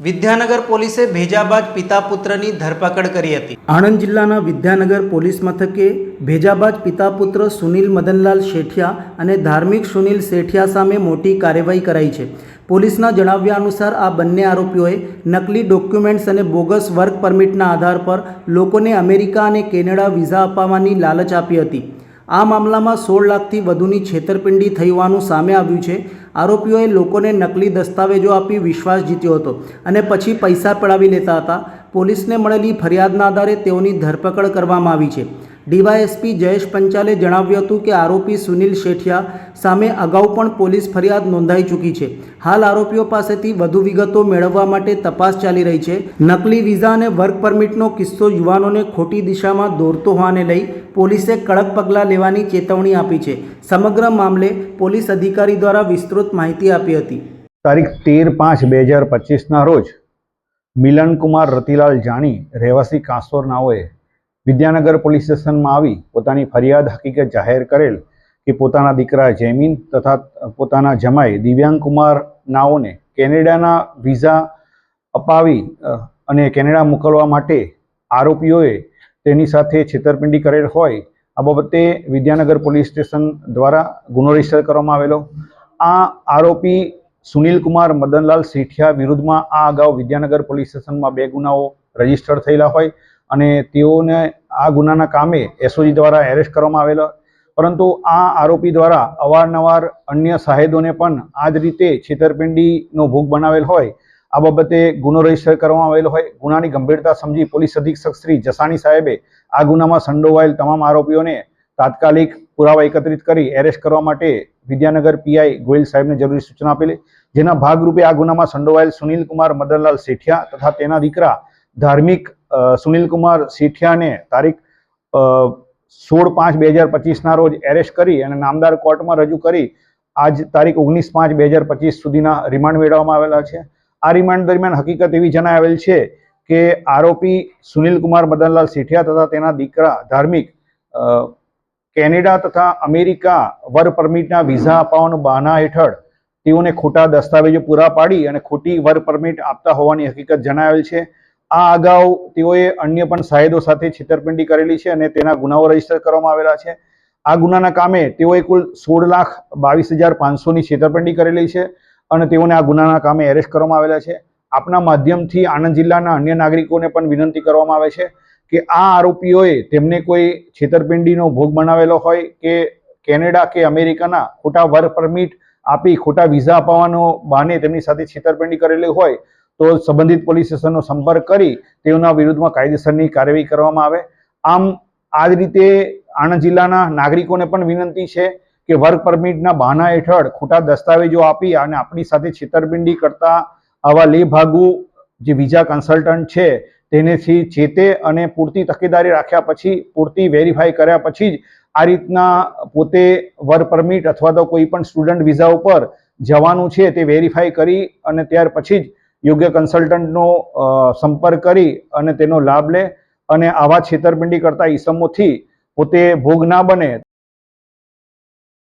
વિદ્યાનગર પોલીસે ભેજાબાજ પિતા પુત્રની ધરપકડ કરી હતી। આણંદ જિલ્લાના વિદ્યાનગર પોલીસ મથકે ભેજાબાજ પિતા પુત્ર સુનિલ મદનલાલ શેઠિયા અને ધાર્મિક સુનિલ શેઠિયા સામે મોટી કાર્યવાહી કરાઈ છે। પોલીસના જણાવ્યા અનુસાર આ બંને આરોપીઓએ નકલી ડોક્યુમેન્ટ્સ અને બોગસ વર્ક પરમિટના આધાર પર લોકોને અમેરિકા અને કેનેડા વિઝા અપાવવાની લાલચ આપી હતી। આ મામલામાં 16 લાખથી વધુની છેતરપિંડી થઈ હોવાનું સામે આવ્યું છે। આરોપીઓએ લોકોને નકલી દસ્તાવેજો આપી વિશ્વાસ જીત્યો હતો અને પછી પૈસા પડાવી લેતા હતા। પોલીસને મળેલી ફરિયાદના આધારે તેઓની ધરપકડ કરવામાં આવી છે। ડીવાયએસપી જયેશ પંચાલે જણાવ્યું હતું કે આરોપી સુનિલ શેઠિયા સામે અગાઉ પણ પોલીસ ફરિયાદ નોંધાઈ ચૂકી છે। હાલ આરોપીઓ પાસેથી વધુ વિગતો મેળવવા માટે તપાસ ચાલી રહી છે। નકલી વિઝા અને વર્ક પરમિટનો કિસ્સો યુવાનોને ખોટી દિશામાં દોરતો હોવાને લઈ પોલીસે કડક પગલાં લેવાની ચેતવણી આપી છે। સમગ્ર મામલે પોલીસ અધિકારી દ્વારા વિસ્તૃત માહિતી આપી હતી। તારીખ 13/5/2025ના રોજ મિલનકુમાર રતિલાલ જાણી રહેવાસી કાંસોર નાઓએ વિદ્યાનગર પોલીસ સ્ટેશનમાં આવી પોતાની ફરિયાદ હકીકત જાહેર કરેલ કે પોતાના દીકરા જૈમિન તથા પોતાના જમાઈ દિવ્યાંગ કુમાર નાઓને કેનેડાના વિઝા અપાવી અને કેનેડા મોકલવા માટે આરોપીઓએ તેની સાથે છેતરપિંડી કરેલ હોય આ બાબતે વિદ્યાનગર પોલીસ સ્ટેશન દ્વારા ગુનો રજીસ્ટર કરવામાં આવેલો। આ આરોપી સુનિલ કુમાર મદનલાલ શેઠિયા વિરુદ્ધમાં આ અગાઉ વિદ્યાનગર પોલીસ સ્ટેશનમાં 2 ગુનાઓ રજીસ્ટર થયેલા હોય અને તેઓને આ ગુનાના કામે એસઓજી દ્વારા એરેસ્ટ કરવામાં આવેલા। પરંતુ આ આરોપી દ્વારા અવારનવાર અન્ય સાહેદોને પણ આ જ રીતે છેતરપિંડીનો ભોગ બનાવેલ હોય આ બાબતે ગુનો રજીસ્ટર કરવામાં આવેલો હોય। ગુનાની ગંભીરતા સમજી પોલીસ અધિક્ષક શ્રી જસાણી સાહેબે આ ગુનામાં સંડોવાયેલ તમામ આરોપીઓને તાત્કાલિક પુરાવા એકત્રિત કરી એરેસ્ટ કરવા માટે વિદ્યાનગર પીઆઈ ગોયલ સાહેબને જરૂરી સૂચના આપેલી। જેના ભાગરૂપે આ ગુનામાં સંડોવાયેલ સુનિલ કુમાર મદનલાલ શેઠિયા તથા તેના દીકરા ધાર્મિક સુનિલ કુમાર શેઠિયાને તારીખ 16/5/2025ના રોજ એરેસ્ટ કરી અને નામદાર કોર્ટમાં રજૂ કરી આજ તારીખ 19/5/2025 સુધીના રિમાન્ડ મેળવવામાં આવેલા છે। આ રિમાન્ડ દરમિયાન હકીકત એવી જણાવેલ છે કે આરોપી સુનિલ કુમાર મદનલાલ શેઠિયા તથા તેના દીકરા ધાર્મિક કેનેડા તથા અમેરિકા વર્ક પરમિટના વિઝા અપાવવાનું બહાના હેઠળ તેઓને ખોટા દસ્તાવેજો પૂરા પાડી અને ખોટી વર્ક પરમિટ આપતા હોવાની હકીકત જણાવેલ છે। આ અગાઉ તેઓએ અન્ય પણ સાહેદો સાથે છેતરપિંડી કરેલી છે અને તેના ગુનાઓ રજીસ્ટર કરવામાં આવેલા છે। આ ગુનાના કામે તેઓએ કુલ 16,22,500ની છેતરપિંડી કરેલી છે અને તેઓને આ ગુનાના કામે એરેસ્ટ કરવામાં આવેલા છે। આપના માધ્યમથી આણંદ જિલ્લાના અન્ય નાગરિકોને પણ વિનંતી કરવામાં આવે છે કે આ આરોપીઓએ તેમને કોઈ છેતરપિંડીનો ભોગ બનાવેલો હોય કે કેનેડા કે અમેરિકાના ખોટા વર્ક પરમિટ આપી ખોટા વિઝા અપાવવાનો બહાને તેમની સાથે છેતરપિંડી કરેલી હોય તો સંબંધિત પોલીસ સ્ટેશનનો સંપર્ક કરી તેઓના વિરુદ્ધમાં કાયદેસરની કાર્યવાહી કરવામાં આવે। આમ આ જ રીતે આણંદ જિલ્લાના નાગરિકોને પણ વિનંતી છે કે વર્ક પરમિટના બહાના હેઠળ ખોટા દસ્તાવેજો આપી અને આપણી સાથે છેતરપિંડી કરતા આવા લેભાગુ જે વિઝા કન્સલ્ટન્ટ છે તેનેથી ચેતે અને પૂરતી તકેદારી રાખ્યા પછી પૂરતી વેરીફાઈ કર્યા પછી જ આ રીતના પોતે વર્ક પરમિટ અથવા તો કોઈ પણ સ્ટુડન્ટ વિઝા ઉપર જવાનું છે તે વેરીફાઈ કરી અને ત્યાર પછી જ યોગ્ય કન્સલ્ટન્ટનો સંપર્ક કરી અને તેનો લાભ લે અને આવા છેતરપિંડી કરતા ઈસમોથી પોતે ભોગ ના બને